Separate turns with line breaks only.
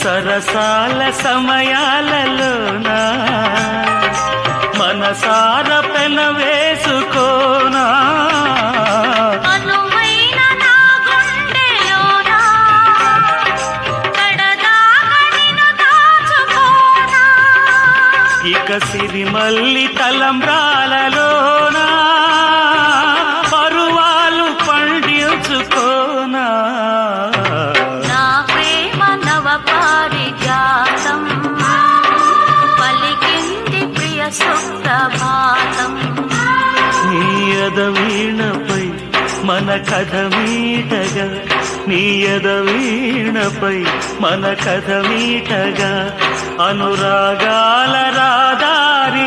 సరసాల సమయాలలోనా మనసార పెన వేసుకోనా ఇక సిరిమల్లి తలంబ్రాలలోనా పరువాలు పండించుకోనా
నా ప్రేమ నవ పారిజాతం పలికింది ప్రియ సుప్రభాతం
నీ ఎదవీణపై మన కథ మీటగా నీ ఎదవీణపై మన కథ మీటగా అనురాగాల రాదారి